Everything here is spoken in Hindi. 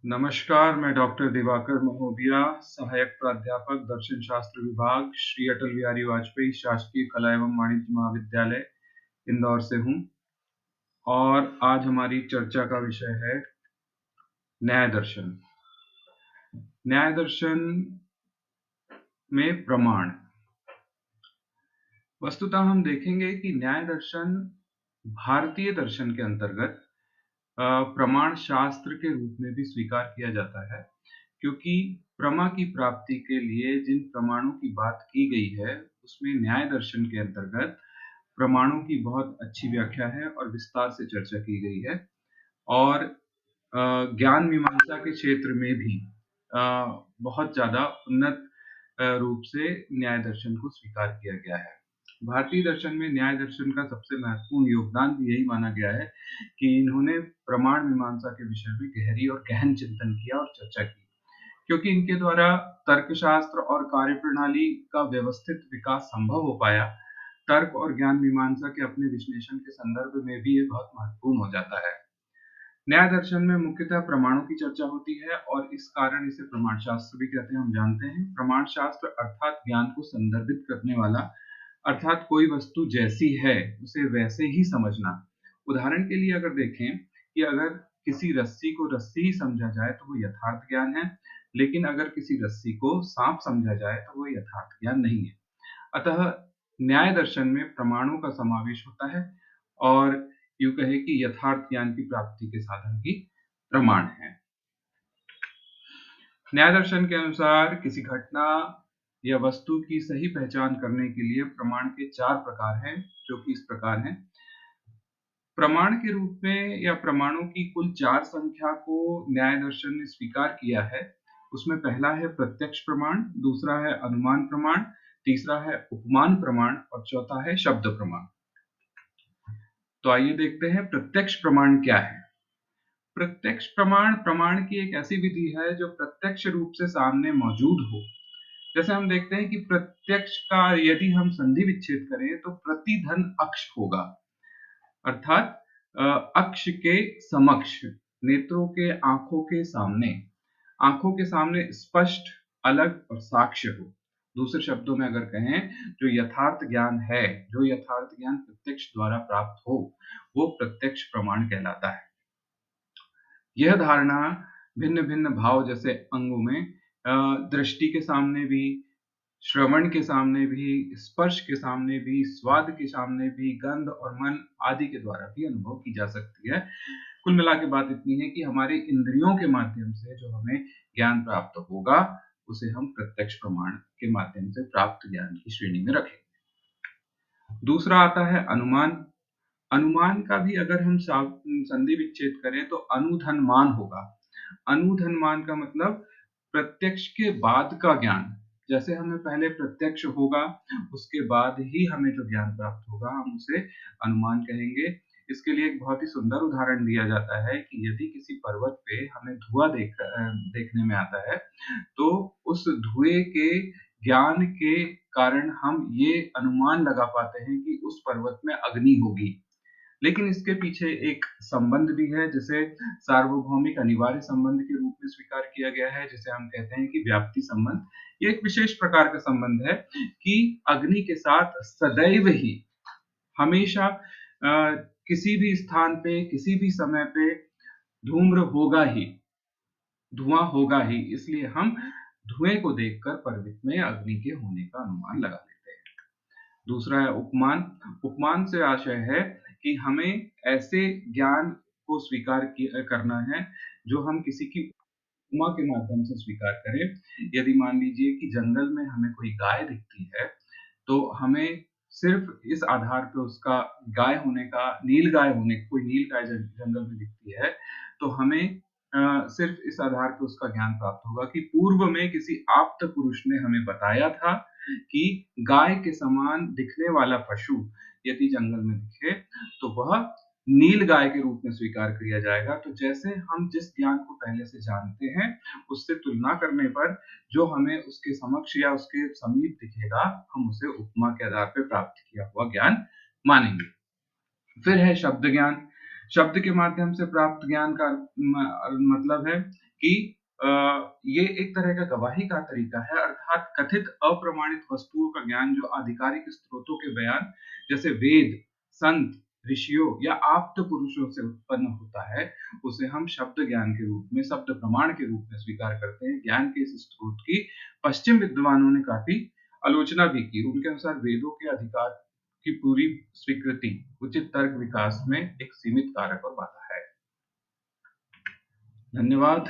नमस्कार, मैं डॉक्टर दिवाकर महोबिया, सहायक प्राध्यापक दर्शन शास्त्र विभाग, श्री अटल बिहारी वाजपेयी शासकीय कला एवं वाणिज्य महाविद्यालय, इंदौर से हूँ। और आज हमारी चर्चा का विषय है न्याय दर्शन। न्याय दर्शन में प्रमाण। वस्तुतः हम देखेंगे कि न्याय दर्शन भारतीय दर्शन के अंतर्गत प्रमाण शास्त्र के रूप में भी स्वीकार किया जाता है, क्योंकि प्रमा की प्राप्ति के लिए जिन प्रमाणों की बात की गई है, उसमें न्याय दर्शन के अंतर्गत प्रमाणों की बहुत अच्छी व्याख्या है और विस्तार से चर्चा की गई है। और ज्ञान मीमांसा के क्षेत्र में भी बहुत ज़्यादा उन्नत रूप से न्याय दर्शन को स्वीकार किया गया है। भारतीय दर्शन में न्याय दर्शन का सबसे महत्वपूर्ण योगदान भी यही माना गया है कि इन्होंने प्रमाण मीमांसा के विषय में गहरी और गहन चिंतन किया और चर्चा की, क्योंकि इनके द्वारा तर्कशास्त्र और कार्यप्रणाली का व्यवस्थित विकास संभव हो पाया। तर्क और ज्ञान मीमांसा के अपने विश्लेषण के संदर्भ में भी ये बहुत महत्वपूर्ण हो जाता है। न्याय दर्शन में मुख्यतः प्रमाणों की चर्चा होती है और इस कारण इसे प्रमाण शास्त्र भी कहते हैं। हम जानते हैं प्रमाण शास्त्र अर्थात ज्ञान को संदर्भित करने वाला, अर्थात कोई वस्तु जैसी है उसे वैसे ही समझना। उदाहरण के लिए अगर देखें कि अगर किसी रस्सी को रस्सी ही समझा जाए तो वो यथार्थ ज्ञान है, लेकिन अगर किसी रस्सी को सांप समझा जाए तो वो यथार्थ ज्ञान नहीं है। अतः न्याय दर्शन में प्रमाणों का समावेश होता है और यूं कहे कि यथार्थ ज्ञान की प्राप्ति के साधन ही प्रमाण है। न्याय दर्शन के अनुसार किसी घटना या वस्तु की सही पहचान करने के लिए प्रमाण के 4 प्रकार हैं, जो कि इस प्रकार हैं। प्रमाण के रूप में या प्रमाणों की कुल 4 संख्या को न्याय दर्शन ने स्वीकार किया है। उसमें पहला है प्रत्यक्ष प्रमाण, दूसरा है अनुमान प्रमाण, तीसरा है उपमान प्रमाण और चौथा है शब्द प्रमाण। तो आइए देखते हैं प्रत्यक्ष प्रमाण क्या है। प्रत्यक्ष प्रमाण प्रमाण की एक ऐसी विधि है जो प्रत्यक्ष रूप से सामने मौजूद हो। जैसे हम देखते हैं कि प्रत्यक्ष का यदि हम संधि विच्छेद करें तो प्रतिधन अक्ष होगा, अर्थात अक्ष के समक्ष, नेत्रों के आंखों के सामने स्पष्ट, अलग और साक्ष्य हो। दूसरे शब्दों में अगर कहें, जो यथार्थ ज्ञान है, जो यथार्थ ज्ञान प्रत्यक्ष द्वारा प्राप्त हो, वो प्रत्यक्ष प्रमाण कहलाता है। यह धारणा भिन्न-भिन्न भाव जैसे अंगों में दृष्टि के सामने भी, श्रवण के सामने भी, स्पर्श के सामने भी, स्वाद के सामने भी, गंध और मन आदि के द्वारा भी अनुभव की जा सकती है। कुल मिला के बात इतनी है कि हमारे इंद्रियों के माध्यम से जो हमें ज्ञान प्राप्त होगा, उसे हम प्रत्यक्ष प्रमाण के माध्यम से प्राप्त ज्ञान की श्रेणी में रखेंगे। दूसरा आता है अनुमान। अनुमान का भी अगर हम संधि विच्छेद करें तो अनुधनमान होगा। अनुधनमान का मतलब प्रत्यक्ष के बाद का ज्ञान। जैसे हमें पहले प्रत्यक्ष होगा, उसके बाद ही हमें जो ज्ञान प्राप्त होगा, हम उसे अनुमान कहेंगे। इसके लिए एक बहुत ही सुंदर उदाहरण दिया जाता है कि यदि किसी पर्वत पे हमें धुआं देखने में आता है, तो उस धुएं के ज्ञान के कारण हम ये अनुमान लगा पाते हैं कि उस पर्वत में अग्नि होगी। लेकिन इसके पीछे एक संबंध भी है, जिसे सार्वभौमिक अनिवार्य संबंध के रूप में स्वीकार किया गया है, जिसे हम कहते हैं कि व्याप्ति संबंध। ये एक विशेष प्रकार का संबंध है कि अग्नि के साथ सदैव ही, हमेशा किसी भी स्थान पे, किसी भी समय पे धूम्र होगा ही, धुआं होगा ही। इसलिए हम धुएं को देखकर पर्वत में अग्नि के होने का अनुमान लगा लेते हैं। दूसरा है उपमान। उपमान से आशय है कि हमें ऐसे ज्ञान को स्वीकार करना है जो हम किसी की उपमा के माध्यम से स्वीकार करें। यदि मान लीजिए कि जंगल में हमें कोई गाय दिखती है, तो हमें सिर्फ इस आधार पे उसका गाय होने का, नील गाय होने, कोई नील गाय जंगल में दिखती है, तो हमें सिर्फ इस आधार पे उसका ज्ञान प्राप्त होगा कि पूर्व में किसी आप्त पुरुष ने हमें बताया था कि गाय के समान दिखने वाला पशु यदि जंगल में दिखे तो वह नील गाय के रूप में स्वीकार किया जाएगा। तो जैसे हम जिस ज्ञान को पहले से जानते हैं, उससे तुलना करने पर जो हमें उसके समक्ष या उसके समीप दिखेगा, हम उसे उपमा के आधार पर प्राप्त किया हुआ ज्ञान मानेंगे। फिर है शब्द ज्ञान। शब्द के माध्यम से प्राप्त ज्ञान का मतलब है कि अ, ये एक तरह का गवाही का तरीका है, अर्थात कथित अप्रमाणित वस्तुओं का ज्ञान जो आधिकारिक स्रोतों के बयान जैसे वेद, संत, ऋषियों या आप्त पुरुषों से उत्पन्न होता है, उसे हम शब्द ज्ञान के रूप में, शब्द प्रमाण के रूप में स्वीकार करते हैं। ज्ञान के इस स्रोत की पश्चिम विद्वानों ने काफी आलोचना भी की। उनके अनुसार वेदों के अधिकार की पूरी स्वीकृति उचित तर्क विकास में एक सीमित कारक और बाधा है। धन्यवाद।